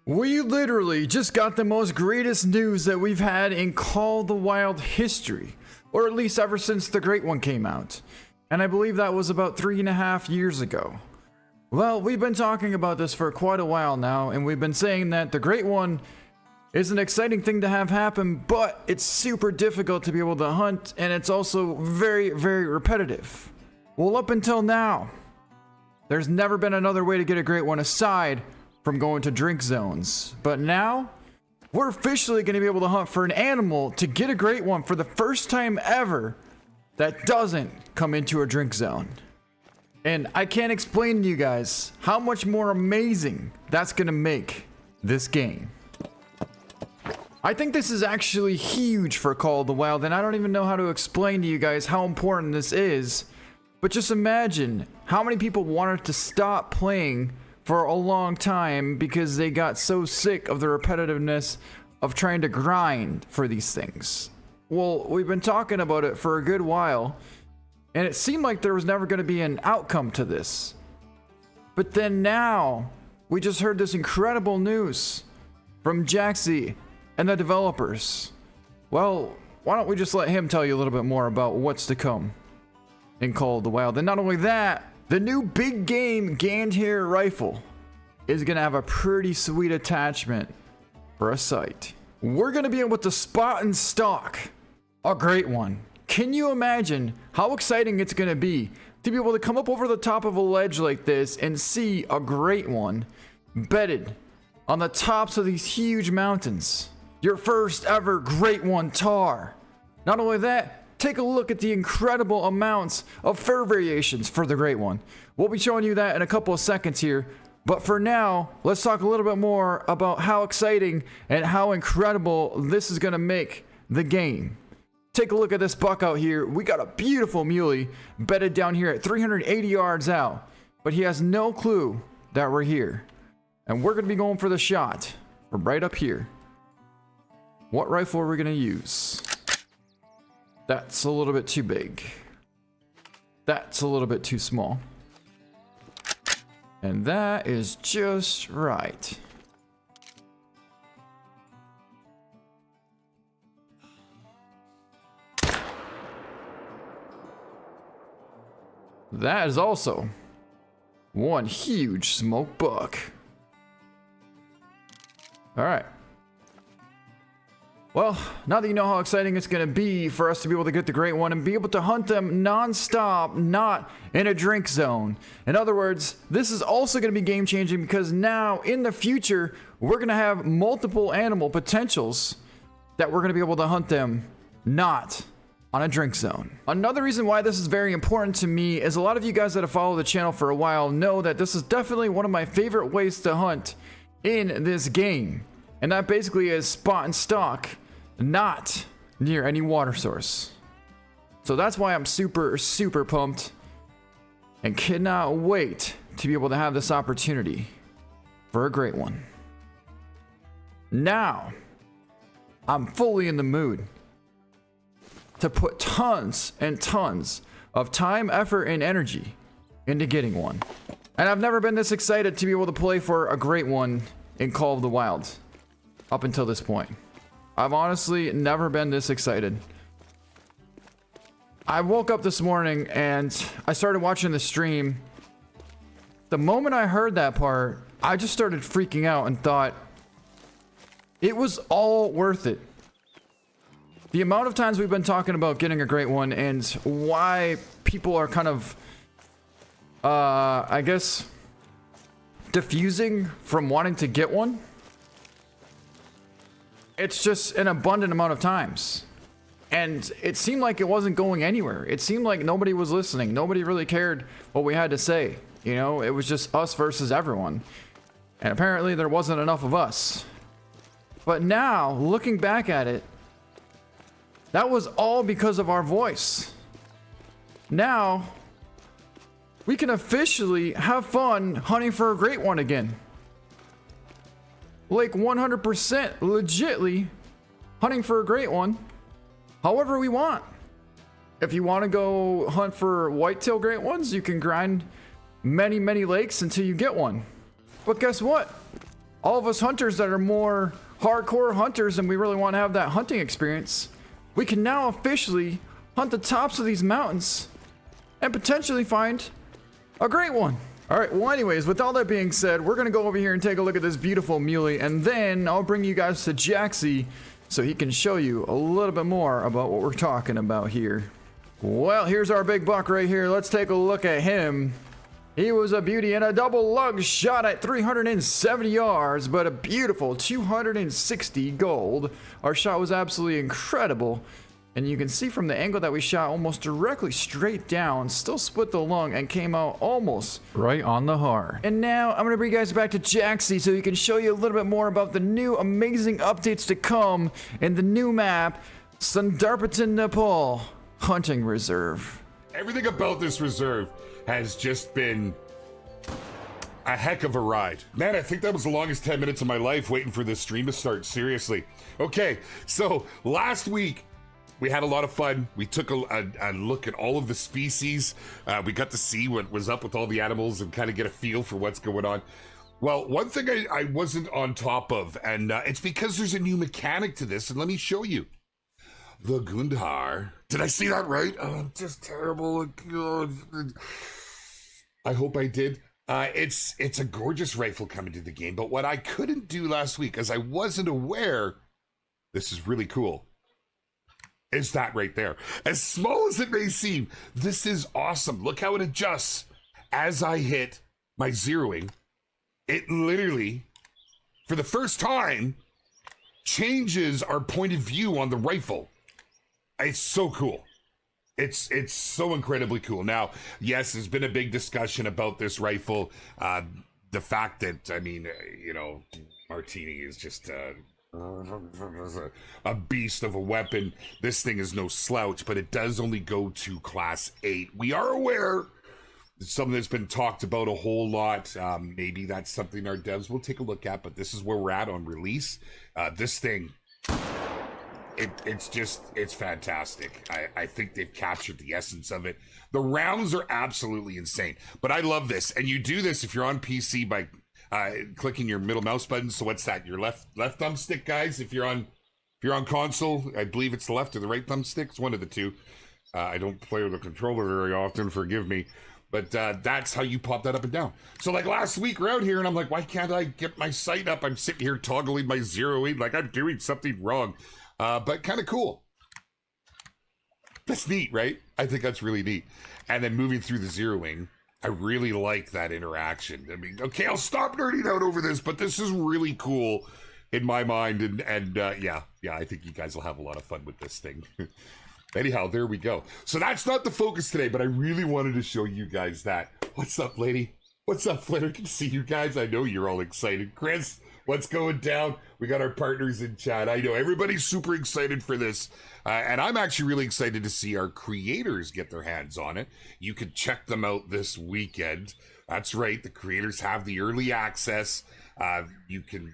We literally just got the most greatest news that we've had in Call of the Wild history, or at least ever since the Great One came out. And I believe that was about 3.5 years ago. Well, we've been talking about this for quite a while now, and we've been saying that the Great One is an exciting thing to have happen, but it's super difficult to be able to hunt, and it's also very, very repetitive. Well, up until now, there's never been another way to get a Great One aside from going to drink zones. But now, we're officially going to be able to hunt for an animal to get a Great One for the first time ever that doesn't come into a drink zone. And I can't explain to you guys how much more amazing that's going to make this game. I think this is actually huge for Call of the Wild, and I don't even know how to explain to you guys how important this is. But just imagine how many people wanted to stop playing for a long time because they got so sick of the repetitiveness of trying to grind for these things. Well, we've been talking about it for a good while, and it seemed like there was never going to be an outcome to this. But then now, we just heard this incredible news from Jaxie and the developers. Well, why don't we just let him tell you a little bit more about what's to come in Call of the Wild. And not only that, the new big game Gander rifle is going to have a pretty sweet attachment for a sight. We're going to be able to spot and stalk a Great One. Can you imagine how exciting it's going to be to be able to come up over the top of a ledge like this and see a Great One bedded on the tops of these huge mountains? Your first ever Great One tar. Not only that, take a look at the incredible amounts of fur variations for the Great One. We'll be showing you that in a couple of seconds here. But for now, let's talk a little bit more about how exciting and how incredible this is going to make the game. Take a look at this buck out here. We got a beautiful muley bedded down here at 380 yards out. But he has no clue that we're here. And we're going to be going for the shot from right up here. What rifle are we going to use? That's a little bit too big. That's a little bit too small. And that is just right. That is also one huge smoke buck. All right. Well, now that you know how exciting it's going to be for us to be able to get the Great One and be able to hunt them non-stop, not in a drink zone. In other words, this is also going to be game changing because now in the future, we're going to have multiple animal potentials that we're going to be able to hunt them not on a drink zone. Another reason why this is very important to me is a lot of you guys that have followed the channel for a while know that this is definitely one of my favorite ways to hunt in this game. And that basically is spot and stalk, not near any water source. So that's why I'm super, super pumped and cannot wait to be able to have this opportunity for a Great One. Now, I'm fully in the mood to put tons and tons of time, effort, and energy into getting one. And I've never been this excited to be able to play for a Great One in Call of the Wild. Up until this point. I've honestly never been this excited. I woke up this morning and I started watching the stream. The moment I heard that part, I just started freaking out and thought it was all worth it. The amount of times we've been talking about getting a Great One and why people are kind of, I guess, diffusing from wanting to get one. It's just an abundant amount of times. And it seemed like it wasn't going anywhere. It seemed like nobody was listening. Nobody really cared what we had to say. You know, it was just us versus everyone. And apparently there wasn't enough of us. But now, looking back at it, that was all because of our voice. Now, we can officially have fun hunting for a Great One again. Like 100% legitly hunting for a Great One however we want. If you want to go hunt for whitetail Great Ones, you can grind many lakes until you get one. But guess what? all of us hunters that are more hardcore hunters and we really want to have that hunting experience, we can now officially hunt the tops of these mountains and potentially find a great one. All right, well anyways, with all that being said, we're gonna go over here and take a look at this beautiful muley, and then I'll bring you guys to Jaxie so he can show you a little bit more about what we're talking about here. Well, here's our big buck right here. Let's take a look at him. He was a beauty and a double lug shot at 370 yards, but a beautiful 260 gold. Our shot was absolutely incredible. And you can see from the angle that we shot almost directly straight down, still split the lung and came out almost right on the heart. And now I'm gonna bring you guys back to Jaxie so he can show you a little bit more about the new amazing updates to come in the new map, Sundarpatan, Nepal Hunting Reserve. Everything about this reserve has just been a heck of a ride. Man, I think that was the longest 10 minutes of my life waiting for this stream to start, seriously. Okay, so last week, we had a lot of fun. We took a look at all of the species. We got to see what was up with all the animals and kind of get a feel for what's going on. Well, one thing I wasn't on top of, and it's because there's a new mechanic to this, and let me show you. The Gundhar. Did I see that right? Oh, I'm just terrible. God. I hope I did. It's a gorgeous rifle coming to the game, but what I couldn't do last week, as I wasn't aware, this is really cool, is that right there. As small as it may seem, this is awesome. Look how it adjusts as I hit my zeroing. It literally, for the first time, changes our point of view on the rifle. It's so cool. It's so incredibly cool. Now, yes, there's been a big discussion about this rifle. The fact that, I mean, you know, Martini is just a beast of a weapon. This thing is no slouch, but it does only go to class 8. We are aware it's something that's been talked about a whole lot. Maybe that's something our devs will take a look at, but this is where we're at on release. This thing, it's fantastic. I think they've captured the essence of it. The rounds are absolutely insane, but I love this. And you do this if you're on PC by clicking your middle mouse button. So what's that? Your left thumbstick, guys. If you're on console, I believe it's the left or the right thumbstick. It's one of the two. I don't play with a controller very often, forgive me. But that's how you pop that up and down. So like last week we're out here and I'm like, why can't I get my sight up? I'm sitting here toggling my zeroing like I'm doing something wrong. But kind of cool. That's neat, right? I think that's really neat. And then moving through the zeroing, I really like that interaction. I mean, okay, I'll stop nerding out over this, but this is really cool in my mind. And yeah, I think you guys will have a lot of fun with this thing. Anyhow, there we go. So that's not the focus today, but I really wanted to show you guys that. What's up, lady? What's up, Fletcher? Good to see you guys. I know you're all excited. Chris, what's going down? We got our partners in chat. I know everybody's super excited for this. And I'm actually really excited to see our creators get their hands on it. You can check them out this weekend. That's right. The creators have the early access. You can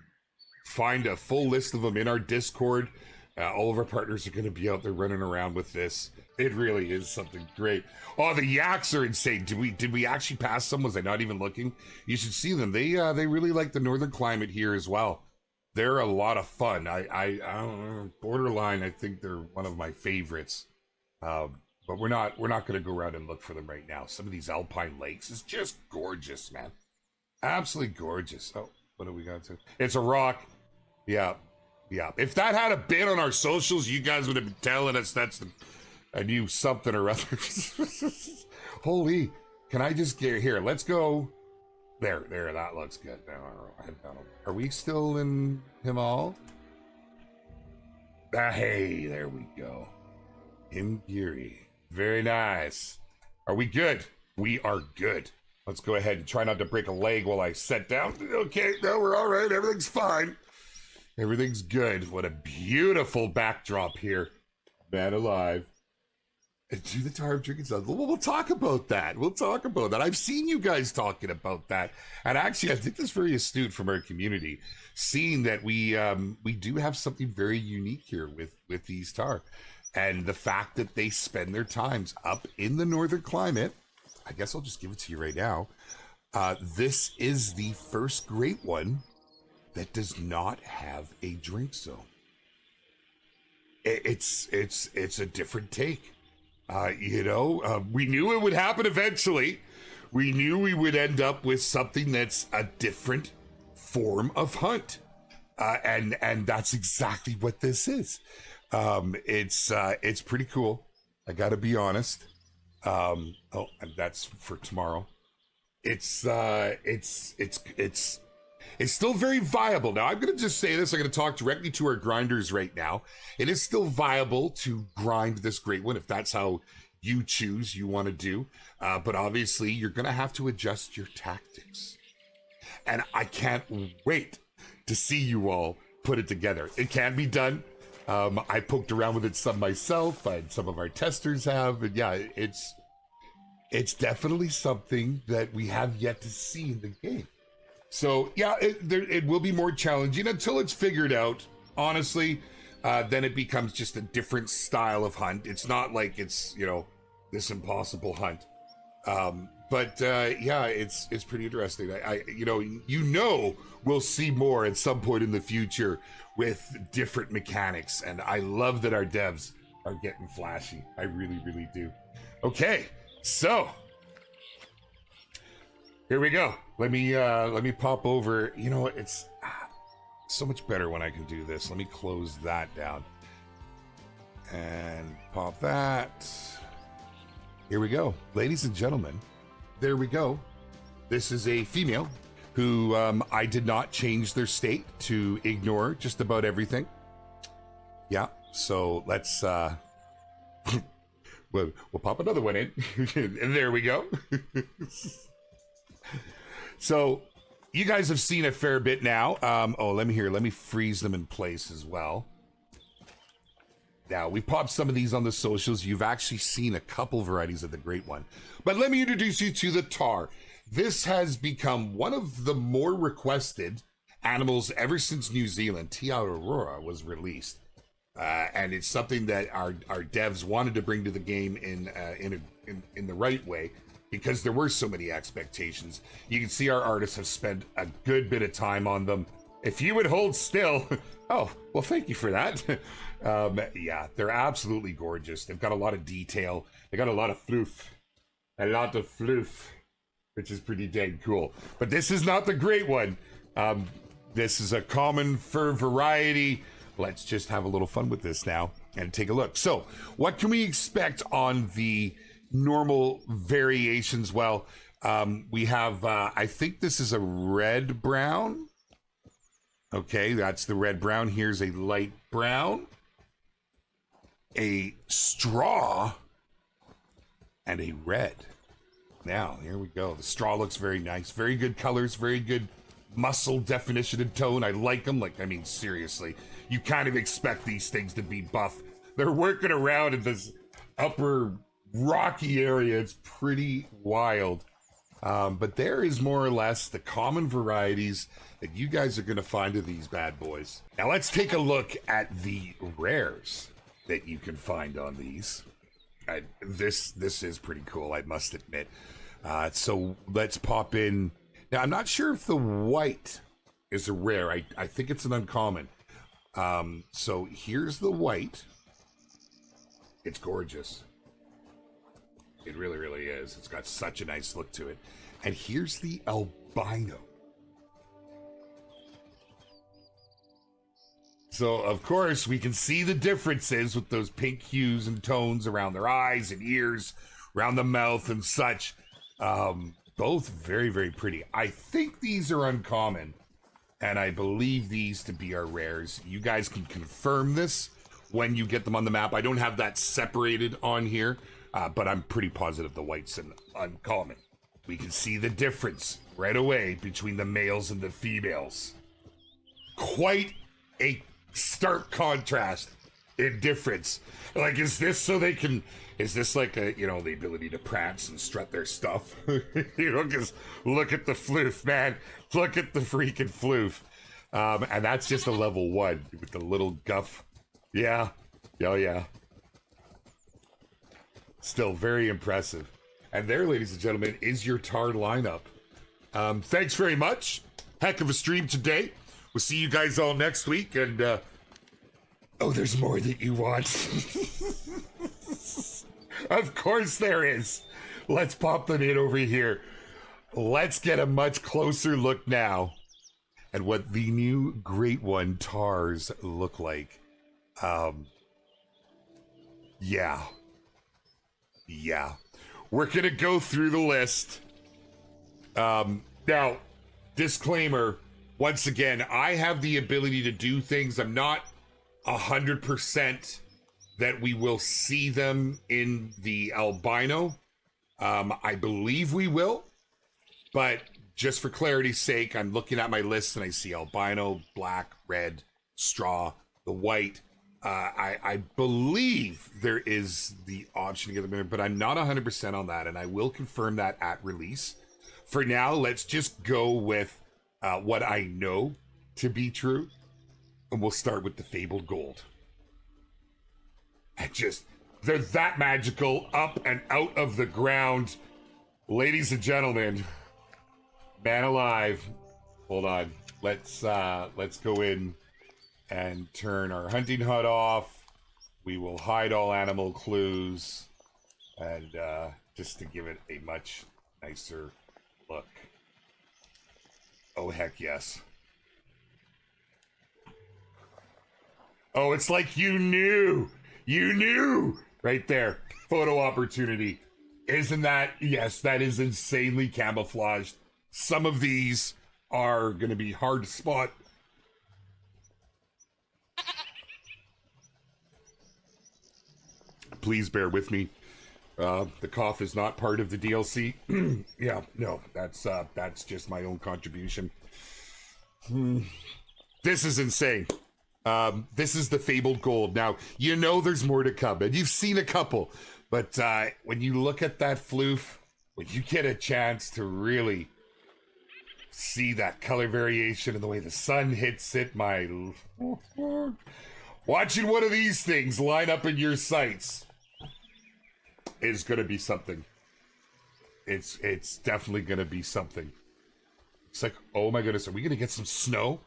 find a full list of them in our Discord. All of our partners are going to be out there running around with this. It really is something great. Oh, the yaks are insane. Did we actually pass some? Was I not even looking? You should see them. They really like the northern climate here as well. They're a lot of fun. I don't know, borderline. I think they're one of my favorites. But we're not going to go around and look for them right now. Some of these alpine lakes is just gorgeous, man. Absolutely gorgeous. Oh, what do we got to? It's a rock. Yeah. If that had been on our socials, you guys would have been telling us that's a new something or other. Holy, can I just get here? Let's go. There, that looks good. Are we still in Himal? Hey, there we go. Imgiri. Very nice. Are we good? We are good. Let's go ahead and try not to break a leg while I sit down. Okay, no, we're all right. Everything's fine. Everything's good. What a beautiful backdrop here. Man alive. And do the time drinking stuff. We'll talk about that. I've seen you guys talking about that. And actually, I think that's very astute from our community, seeing that we do have something very unique here with these tar. And the fact that they spend their times up in the northern climate, I guess I'll just give it to you right now. This is the first great one that does not have a drink zone. It's a different take. We knew it would happen eventually. We knew we would end up with something that's a different form of hunt. And that's exactly what this is. It's pretty cool. I gotta be honest. And that's for tomorrow. It's still very viable. Now, I'm going to just say this. I'm going to talk directly to our grinders right now. It is still viable to grind this great one if that's how you choose you want to do. But obviously, you're going to have to adjust your tactics. And I can't wait to see you all put it together. It can be done. I poked around with it some myself, and some of our testers have. And yeah, it's definitely something that we have yet to see in the game. So yeah, it will be more challenging until it's figured out. Honestly, then it becomes just a different style of hunt. It's not like it's, this impossible hunt. But yeah, it's pretty interesting. We'll see more at some point in the future with different mechanics. And I love that our devs are getting flashy. I really, really do. Okay, so here we go. Let me pop over. It's so much better when I can do this. Let me close that down and pop that. Here we go, ladies and gentlemen. There we go. This is a female who I did not change their state to ignore just about everything. Yeah, so let's we'll pop another one in. And there we go. So you guys have seen a fair bit now. Let me freeze them in place as well. Now, we popped some of these on the socials. You've actually seen a couple varieties of the great one. But let me introduce you to the tar. This has become one of the more requested animals ever since New Zealand TheHunter was released. And it's something that our devs wanted to bring to the game in the right way, because there were so many expectations. You can see our artists have spent a good bit of time on them. If you would hold still, oh, well, thank you for that. Yeah, they're absolutely gorgeous. They've got a lot of detail. They got a lot of floof. Which is pretty dang cool. But this is not the great one. This is a common fur variety. Let's just have a little fun with this now and take a look. So, what can we expect on the normal variations? Well, we have, I think this is a red brown. Okay, that's the red brown. Here's a light brown, a straw, and a red. Now, here we go. The straw looks very nice. Very good colors, very good muscle definition and tone. I like them. Seriously. You kind of expect these things to be buff. They're working around in this upper rocky area. It's pretty wild. But there is more or less the common varieties that you guys are going to find of these bad boys. Now let's take a look at the rares that you can find on these. This is pretty cool, I must admit. So let's pop in. Now, I'm not sure if the white is a rare. I think it's an uncommon. So here's the white. It's gorgeous. It really, really is. It's got such a nice look to it. And here's the albino. So, of course, we can see the differences with those pink hues and tones around their eyes and ears, around the mouth and such. Both very, very pretty. I think these are uncommon, and I believe these to be our rares. You guys can confirm this when you get them on the map. I don't have that separated on here, but I'm pretty positive the white's an uncommon. We can see the difference right away between the males and the females. Quite a stark contrast in difference. Is this so they can, is this like the ability to prance and strut their stuff? Because look at the floof, man. Look at the freaking floof. And that's just a level 1 with the little guff. Yeah. Oh, yeah. Still very impressive. And there, ladies and gentlemen, is your tar lineup. Thanks very much. Heck of a stream today. we'll see you guys all next week. And oh, there's more that you want. Of course there is. Let's pop them in over here. Let's get a much closer look now at what the new Great One TARs look like. Yeah. We're gonna go through the list. Now, disclaimer, once again, I have the ability to do things. I'm not 100% that we will see them in the albino. I believe we will, but just for clarity's sake, I'm looking at my list and I see albino, black, red, straw, the white. I believe there is the option to get them, but I'm not 100% on that, and I will confirm that at release. For now, let's just go with what I know to be true, and we'll start with the Fabled Gold. They're that magical, up and out of the ground. Ladies and gentlemen, man alive. Hold on. Let's go in and turn our hunting hut off. We will hide all animal clues, and just to give it a much nicer look. Oh, heck yes. Oh, it's like you knew right there. Photo opportunity. Isn't that, yes, that is insanely camouflaged. Some of these are going to be hard to spot. Please bear with me. The cough is not part of the DLC. Yeah, no, that's just my own contribution. This is insane. This is the Fabled Gold. Now, you know there's more to come, and you've seen a couple, but when you look at that floof, when you get a chance to really see that color variation and the way the sun hits it, watching one of these things line up in your sights is going to be something. It's definitely going to be something. It's like, oh my goodness, are we going to get some snow?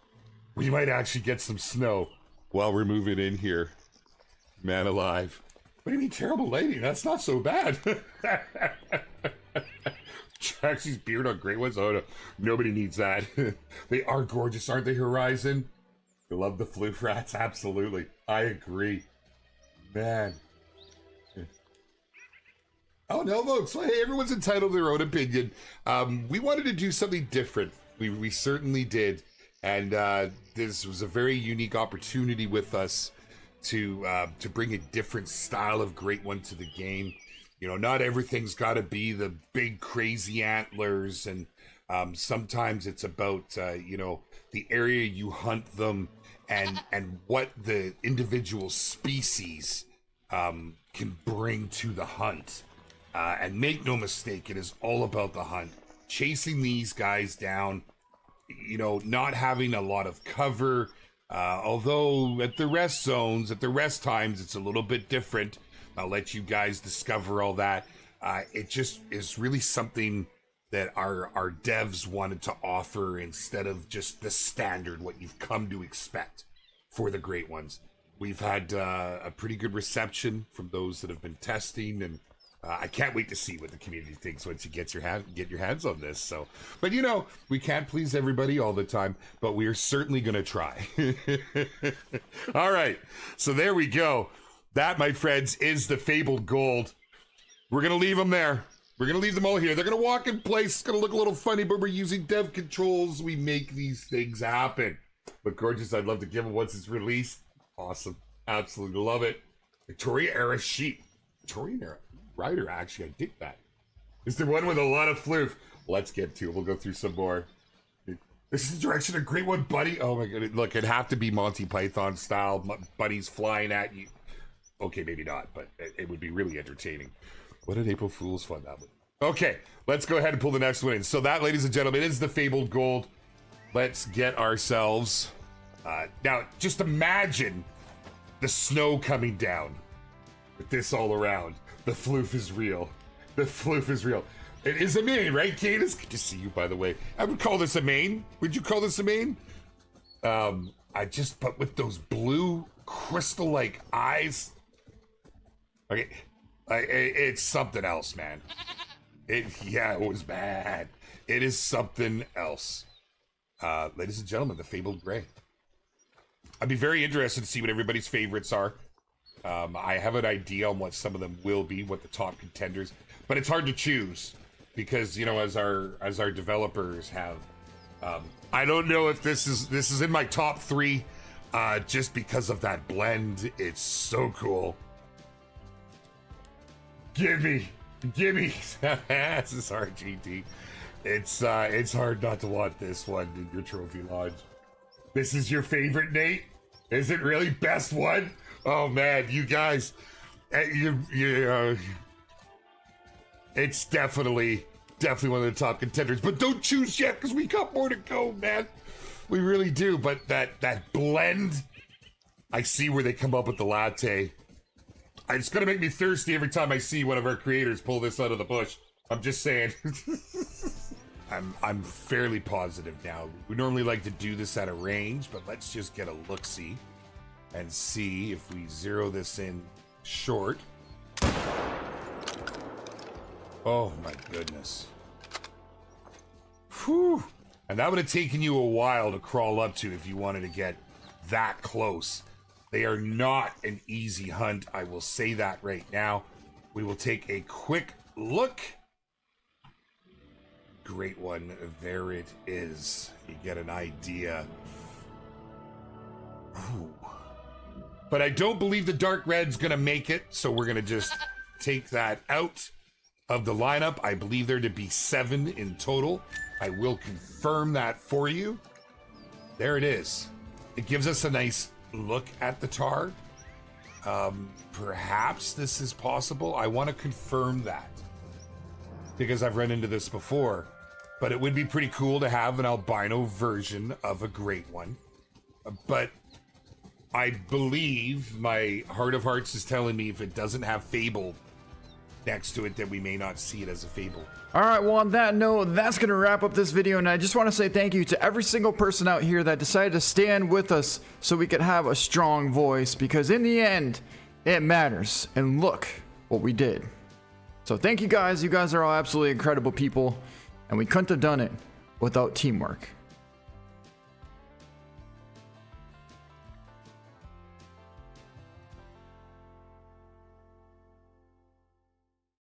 We might actually get some snow while we're moving in here. Man alive. What do you mean terrible lighting? That's not so bad. Jaxie's beard on Great Ones? Oh no, nobody needs that. They are gorgeous, aren't they, Horizon? I love the floof rats, absolutely. I agree. Man. Oh, no votes. So, hey, everyone's entitled to their own opinion. We wanted to do something different. We certainly did. And this was a very unique opportunity with us to bring a different style of Great One to the game. You know, not everything's got to be the big crazy antlers, and sometimes it's about the area you hunt them and what the individual species can bring to the hunt. And make no mistake, it is all about the hunt. Chasing these guys down, you know, not having a lot of cover. Although at the rest zones, at the rest times, it's a little bit different. I'll let you guys discover all that. It just is really something that our devs wanted to offer instead of just the standard, what you've come to expect for the Great Ones. We've had a pretty good reception from those that have been testing, and I can't wait to see what the community thinks once you get your hands on this. So, but you know, we can't please everybody all the time, but we are certainly going to try. All right, so there we go. That, my friends, is the Fabled Gold. We're going to leave them there. We're going to leave them all here. They're going to walk in place. It's going to look a little funny, but we're using dev controls. We make these things happen. But gorgeous, I'd love to give them once it's released. Awesome. Absolutely love it. Victoria era sheep. Victorian era rider, actually, I dig that. Is there one with a lot of floof? Let's get to it. We'll go through some more. This is the direction of Great One Bunny. Oh my god. Look, it'd have to be Monty Python style. Bunnies flying at you. Okay, maybe not, but it would be really entertaining. What an April Fool's fun that would. Okay, let's go ahead and pull the next one in. So that, ladies and gentlemen, is the Fabled Gold. Let's get ourselves... now, just imagine the snow coming down with this all around. The floof is real. The floof is real. It is a main, right, Kate? It's good to see you, by the way. I would call this a main. Would you call this a main? But with those blue crystal-like eyes. Okay, it's something else, man. It was bad. It is something else. Ladies and gentlemen, the Fabled Gray. I'd be very interested to see what everybody's favorites are. I have an idea on what some of them will be, what the top contenders, but it's hard to choose because, you know, as our developers have, I don't know if this is in my top 3, just because of that blend. It's so cool. Give me. This is RGT. It's hard not to want this one in your trophy lodge. This is your favorite, Nate? Is it really best one? Oh man, you guys, it's definitely one of the top contenders. But don't choose yet, because we got more to go, man. We really do. But that blend, I see where they come up with the latte. It's gonna make me thirsty every time I see one of our creators pull this out of the bush. I'm just saying. I'm fairly positive now. We normally like to do this at a range, but let's just get a look-see and see if we zero this in short. Oh my goodness. Whew. And that would have taken you a while to crawl up to if you wanted to get that close. They are not an easy hunt, I will say that right now. We will take a quick look. Great one. There it is. You get an idea. Ooh. But I don't believe the dark red's gonna make it, so we're gonna just take that out of the lineup. I believe there to be 7 in total. I will confirm that for you. There it is. It gives us a nice look at the tar. Perhaps this is possible. I want to confirm that because I've run into this before. But it would be pretty cool to have an albino version of a great one. But I believe my heart of hearts is telling me if it doesn't have Fable next to it, that we may not see it as a Fable. All right, well, on that note, that's going to wrap up this video, and I just want to say thank you to every single person out here that decided to stand with us so we could have a strong voice, because in the end, it matters, and look what we did. So thank you guys. You guys are all absolutely incredible people, and we couldn't have done it without teamwork.